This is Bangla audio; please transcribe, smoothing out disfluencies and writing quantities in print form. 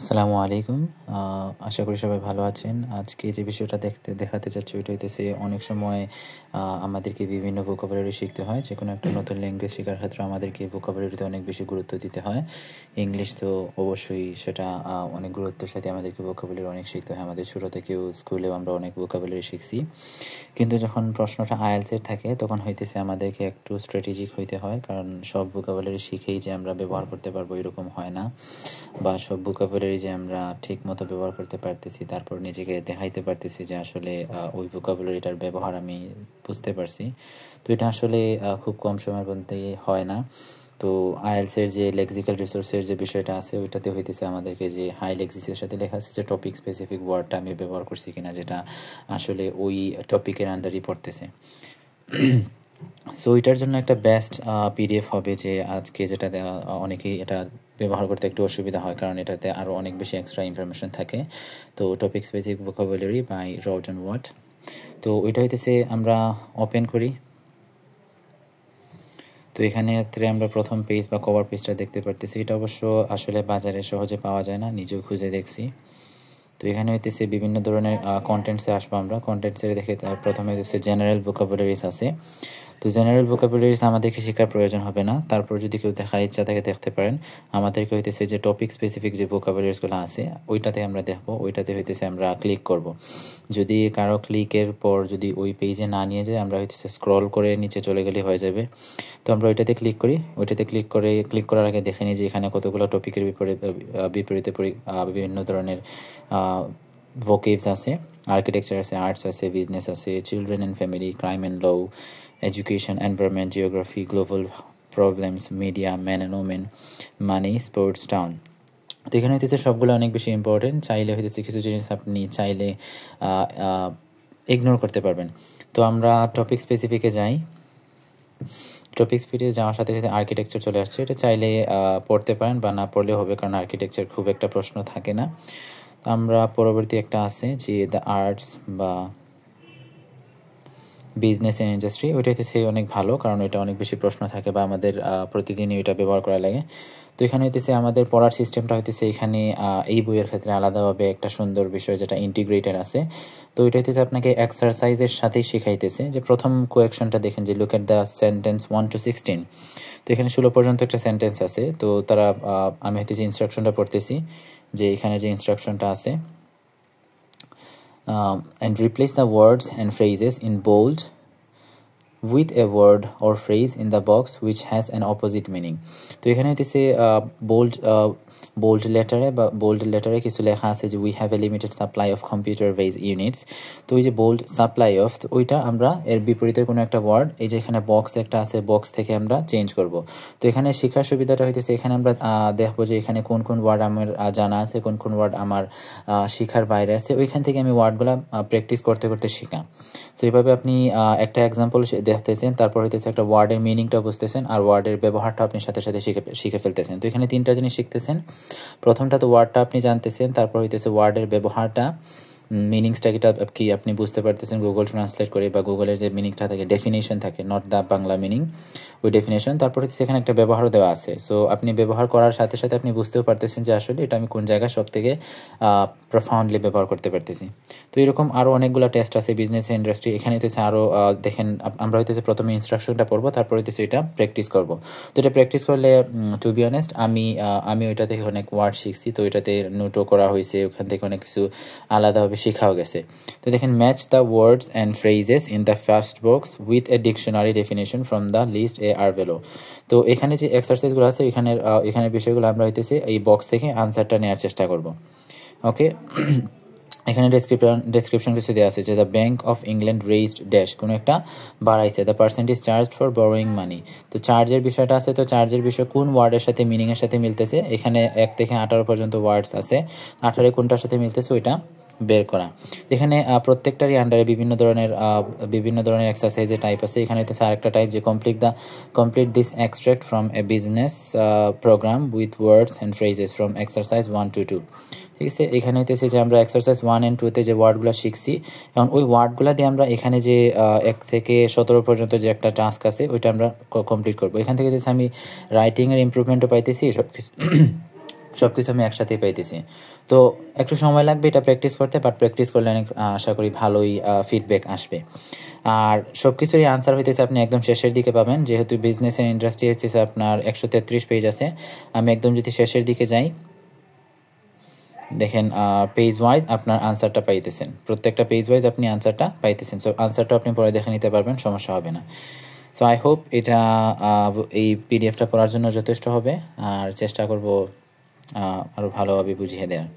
আসসালামু আলাইকুম। আশা করি সবাই ভালো আছেন। আজকে যে বিষয়টা দেখাতে চাচ্ছি ওইটা হইতেছে অনেক সময় আমাদেরকে বিভিন্ন ভোকাবুলারি শিখতে হয়। যেকোনো একটা নতুন ল্যাঙ্গুয়েজ শেখার ক্ষেত্রে আমাদেরকে ভোকাবুলারিতে অনেক বেশি গুরুত্ব দিতে হয়। ইংলিশ তো অবশ্যই সেটা অনেক গুরুত্বের সাথে আমাদেরকে ভোকাবুলারি অনেক শিখতে হয়। আমাদের ছোটো থেকেও স্কুলেও আমরা অনেক ভোকাবুলারি শিখছি। কিন্তু যখন প্রশ্নটা আইএলটিএস থাকে তখন হইতেছে আমাদেরকে একটু স্ট্র্যাটেজিক হইতে হয়, কারণ সব ভোকাবুলারি শিখেই যে আমরা ব্যবহার করতে পারবো এরকম হয় না, বা সব ভোকাবুলারি যে আমরা ঠিক মতো ব্যবহার করতে পারতেছি তারপর নিজেকে দেখাইতে পারতেছি যে আসলে ওই ভোকাবুলারিটার ব্যবহার আমি বুঝতে পারছি। তো এটা আসলে খুব কম সময়ের মধ্যে হয় না। তো আইএলসের যে লেক্সিক্যাল রিসোর্সের যে বিষয়টা আছে ওইটাতে হইতেছে আমাদেরকে যে হাই লেক্সিসের সাথে লেখা আছে যে টপিক স্পেসিফিক ওয়ার্ডটা আমি ব্যবহার করছি কিনা, যেটা আসলে ওই টপিকের আন্ডারই পড়তেছে। সো এটার জন্য একটা বেস্ট পিডিএফ হবে, যে আজকে যেটা অনেকেই এটা ব্যবহার করতে একটু অসুবিধা হয়, কারণ এটাতে আরও অনেক বেশি এক্সট্রা ইনফরমেশন থাকে। তো টপিক স্পেসিফিক ভোকাবুলারি বাই রৌটন ওয়াট। তো ওইটা হইতেছে আমরা ওপেন করি। তো এখানে আমরা প্রথম পেজ বা কভার পেজটা দেখতে পারতেছি। এটা অবশ্য আসলে বাজারে সহজে পাওয়া যায় না, নিজেও খুঁজে দেখছি। তো এখানে হইতেছে বিভিন্ন ধরনের কন্টেন্টসে আসবো আমরা। কন্টেন্টসে দেখে প্রথমে হইতেছে জেনারেল ভোকাবুলারিজ আছে। তো জেনারেল ভোকাবুলারিজ আমাদেরকে শেখার প্রয়োজন হবে না, তারপর যদি কেউ দেখার ইচ্ছা থাকে দেখতে পারেন। আমাদেরকে হইতেছে যে টপিক স্পেসিফিক যে ভোকাবুলারিজগুলো আছে ওইটাতে আমরা দেখবো, ওইটাতে হইতেছে আমরা ক্লিক করব। যদি কারো ক্লিকের পর যদি ওই পেজে না নিয়ে যায়, আমরা হইতেছে স্ক্রল করে নিচে চলে গেলে হয়ে যাবে। তো আমরা ওইটাতে ক্লিক করি। ওইটাতে ক্লিক করার আগে দেখে নিই যে এখানে কতগুলো টপিকের বিপরীতে বিভিন্ন ধরনের ভোকেবস আছে। আর্কিটেকচার আছে, আর্টস আছে, বিজনেস আছে, children and family, crime and law, education, environment, geography, global problems, media, man and women, money, sports, town. তো এখানে হইতেছে সবগুলো অনেক বেশি ইম্পর্টেন্ট। চাইলে হইতেছে কিছু জিনিস আপনি চাইলে ইগনোর করতে পারবেন। তো আমরা টপিক স্পেসিফিকে যাই। টপিক স্পিডে যাওয়ার সাথে সাথে আর্কিটেকচার চলে আসছে। এটা চাইলে পড়তে পারেন বা না পড়লেও হবে, কারণ আর্কিটেকচার খুব একটা প্রশ্ন থাকে না। আমরা পরবর্তী একটা আছে যে দ্য আর্টস বা বিজনেস অ্যান্ড ইন্ডাস্ট্রি। ওইটা হইতেছে অনেক ভালো, কারণ ওইটা অনেক বেশি প্রশ্ন থাকে বা আমাদের প্রতিদিনই ওইটা ব্যবহার করা লাগে। তো এখানে হইতেছে আমাদের পড়ার সিস্টেমটা হইতেছে এখানে এই বইয়ের ক্ষেত্রে আলাদাভাবে একটা সুন্দর বিষয় যেটা ইন্টিগ্রেটেড আছে। তো এটা হইতেছে আপনাকে এক্সারসাইজের সাথেই শেখাইতেছে। যে প্রথম কোয়েকশনটা দেখেন যে look at the sentence 1 to 16। তো এখানে 16 পর্যন্ত একটা সেন্টেন্স আছে। তো তারা আমি হইতেছে ইনস্ট্রাকশনটা পড়তেছি, যে এখানে যে ইনস্ট্রাকশনটা আছে, and replace the words and phrases in bold with a word or phrase in the box which has an opposite meaning. তো এখানে হইতেছে বোল্ড লেটারে কিছু লেখা আছে যে we have a limited supply of computer base units. তো ওই যে বোল্ড সাপ্লাই অফ, তো ওইটা আমরা এর বিপরীতে কোনো একটা ওয়ার্ড, এই যে এখানে বক্স একটা আছে, বক্স থেকে আমরা চেঞ্জ করব। তো এখানে শেখার সুবিধাটা হইতেছে এখানে আমরা দেখবো যে এখানে কোন কোন ওয়ার্ড আমার জানা আছে, কোন কোন ওয়ার্ড আমার শেখার বাইরে আছে। ওইখান থেকে আমি ওয়ার্ডগুলো প্র্যাকটিস করতে করতে শেখা। তো এইভাবে আপনি একটা এক্সাম্পল দেখতেছেন, তারপর হইতেছে একটা ওয়ার্ডের মিনিংটা বুঝতেছেন, আর ওয়ার্ডের ব্যবহারটা আপনি সাথে সাথে শিখে ফেলতেছেন। তো এখানে তিনটা জিনিস শিখতেছেন। প্রথমটা তো ওয়ার্ডটা আপনি জানতেছেন, তারপর হইতেছে ওয়ার্ডের ব্যবহারটা, মিনিংসটা কি আপনি বুঝতে পারতেছেন গুগল ট্রান্সলেট করে, বা গুগলের যে মিনিংটা থাকে, ডেফিনেশন থাকে, নট দ্য বাংলা মিনিং, ওই ডেফিনেশন। তারপর হচ্ছে এখানে একটা ব্যবহারও দেওয়া আছে। সো আপনি ব্যবহার করার সাথে সাথে আপনি বুঝতেও পারতেছেন যে আসলে এটা আমি কোন জায়গায় সব থেকে প্রফাউন্ডলি ব্যবহার করতে পারতেছি। তো এরকম আরও অনেকগুলো টেস্ট আছে বিজনেস ইন্ডাস্ট্রি। এখানে হইতেছে আরও দেখেন, আমরা হইতেছে প্রথমে ইনস্ট্রাকশনটা পড়বো, তারপর হইতেছে এটা প্র্যাকটিস করব। তো এটা প্র্যাকটিস করলে টু বি অনেস্ট আমি ওইটা থেকে অনেক ওয়ার্ড শিখছি। তো এটাতে নোটও করা হয়েছে, ওখান থেকে অনেক কিছু আলাদাভাবে শেখাও গেছে। তো দেখেন, match the words and phrases in the first box with a dictionary definition from the list A R below. তো এখানে যে এক্সারসাইজগুলো আছে এখানে বিষয়গুলো আমরা হইতেছে এই বক্স থেকে আনসারটা নেওয়ার চেষ্টা করব। ওকে, এখানে ডেসক্রিপশন কিছু দেওয়া আছে যে the Bank of England raised dash, কোনো একটা বাড়াইছে, the percentage charged for borrowing money. তো চার্জের বিষয়টা আছে। তো চার্জের বিষয় কোন ওয়ার্ডের সাথে মিনিংয়ের সাথে মিলতেছে, এখানে 1 থেকে 18 পর্যন্ত ওয়ার্ডস আছে, 18 কোনটার সাথে মিলতেছে ওইটা বের করা। এখানে প্রত্যেকটারই আন্ডারে বিভিন্ন ধরনের এক্সারসাইজের টাইপ আছে। এখানে হইতেছে আরেকটা টাইপ যে complete this extract from a business programme with words and phrases from exercise 1 to 2। ঠিক আছে, এখানে হইতেছে যে আমরা এক্সারসাইজ 1 and 2-তে যে ওয়ার্ডগুলো শিখছি, এবং ওই ওয়ার্ডগুলো দিয়ে আমরা এখানে যে 1 থেকে 17 পর্যন্ত যে একটা টাস্ক আছে ওইটা আমরা কমপ্লিট করবো। এখান থেকে আমি রাইটিংয়ের ইমপ্রুভমেন্টও পাইতেছি, সব কিছু আমি একসাথেই পাইতেছি। তো একটু সময় লাগবে এটা প্র্যাকটিস করতে, বাট প্র্যাকটিস করলে অনেক আশা করি ভালোই ফিডব্যাক আসবে। আর সব কিছুরই আনসার হইতেছে আপনি একদম শেষের দিকে পাবেন, যেহেতু বিজনেস অ্যান্ড ইন্ডাস্ট্রি হইতেছে আপনার 133 পেজ আছে। আমি একদম যদি শেষের দিকে যাই, দেখেন পেজ ওয়াইজ আপনার আনসারটা পাইতেছেন, প্রত্যেকটা পেজ ওয়াইজ আপনি আনসারটা পাইতেছেন। সো আনসারটা আপনি পরে দেখে নিতে পারবেন, সমস্যা হবে না। সো আই হোপ এটা এই পিডিএফটা পড়ার জন্য যথেষ্ট হবে, আর চেষ্টা করব আরও ভালোভাবে বুঝিয়ে দেওয়ার।